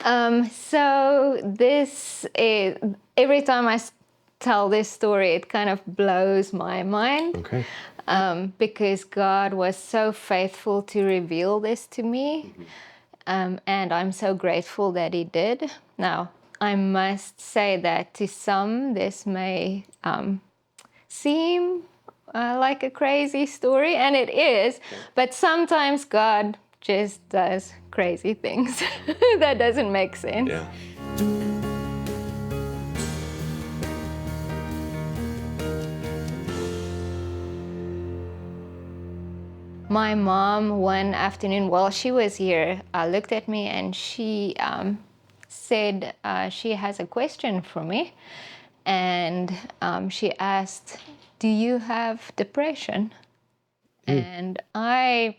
So this is, every time I tell this story, it kind of blows my mind. Okay. Because God was so faithful to reveal this to me. And I'm so grateful that He did. Now, I must say that to some, this may seem like a crazy story, and it is, but sometimes God just does crazy things that doesn't make sense. Yeah. My mom, one afternoon while she was here, looked at me and she said she has a question for me. And she asked, "Do you have depression?" And I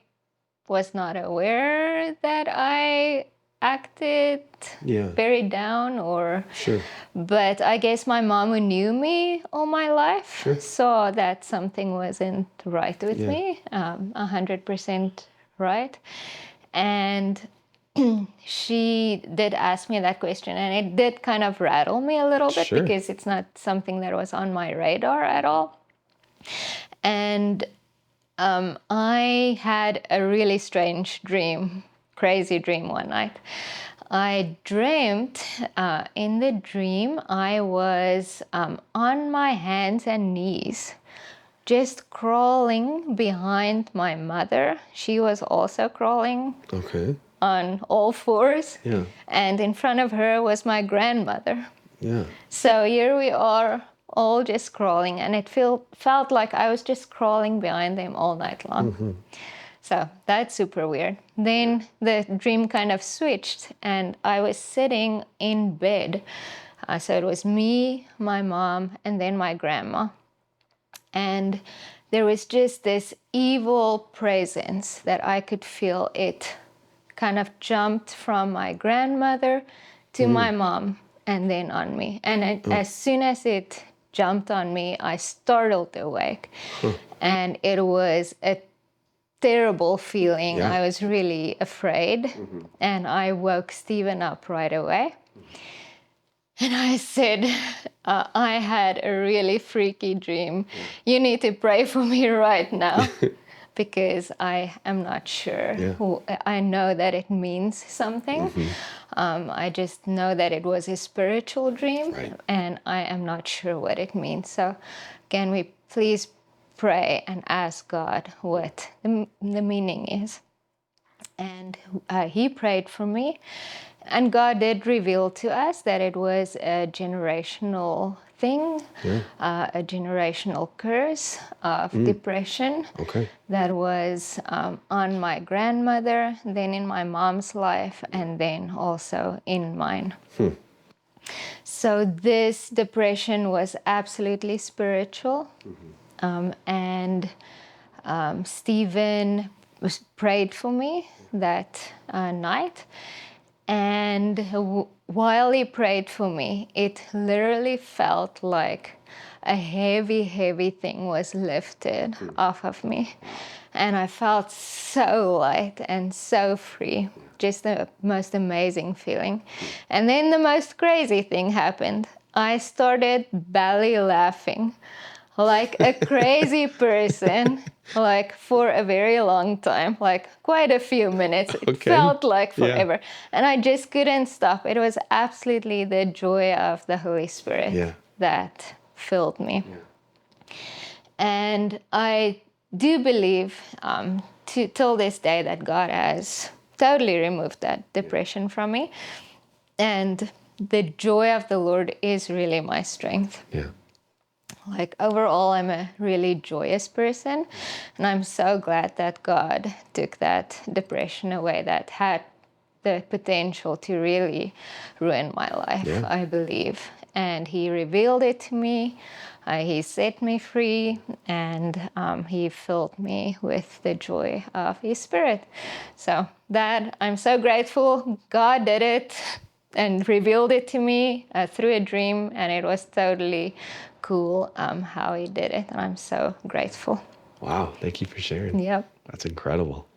was not aware that I acted very down or... Sure. But I guess my mom, who knew me all my life, saw that something wasn't right with me, 100% right. And she did ask me that question, and it did kind of rattle me a little bit because it's not something that was on my radar at all. And I had a really strange dream, crazy dream one night. I dreamt, in the dream, I was on my hands and knees, just crawling behind my mother. She was also crawling on all fours. And in front of her was my grandmother. So here we are, all just crawling, and it felt like I was just crawling behind them all night long. So that's super weird. Then the dream kind of switched, and I was sitting in bed. So it was me, my mom, and then my grandma. And there was just this evil presence that I could feel. It kind of jumped from my grandmother to my mom and then on me. And as soon as it jumped on me, I startled awake. And it was a terrible feeling. I was really afraid. And I woke Stephen up right away. And I said, I had a really freaky dream. You need to pray for me right now. Because I am not sure. I know that it means something. I just know that it was a spiritual dream, and I am not sure what it means. So can we please pray and ask God what the meaning is? And he prayed for me, and God did reveal to us that it was a generational thing, a generational curse of depression that was on my grandmother, then in my mom's life, and then also in mine. So this depression was absolutely spiritual. And Stephen prayed for me that night. And while he prayed for me, it literally felt like a heavy, heavy thing was lifted off of me. And I felt so light and so free. Just the most amazing feeling. And then the most crazy thing happened. I started belly laughing like a crazy person, like for a very long time, like quite a few minutes. It felt like forever. And I just couldn't stop. It was absolutely the joy of the Holy Spirit that filled me. And I do believe till this day that God has totally removed that depression from me. And the joy of the Lord is really my strength. Like overall, I'm a really joyous person, and I'm so glad that God took that depression away that had the potential to really ruin my life, I believe. And He revealed it to me, He set me free, and He filled me with the joy of His Spirit. So that, I'm so grateful God did it and revealed it to me through a dream, and it was totally cool how He did it, and I'm so grateful. Wow, thank you for sharing. Yep. That's incredible.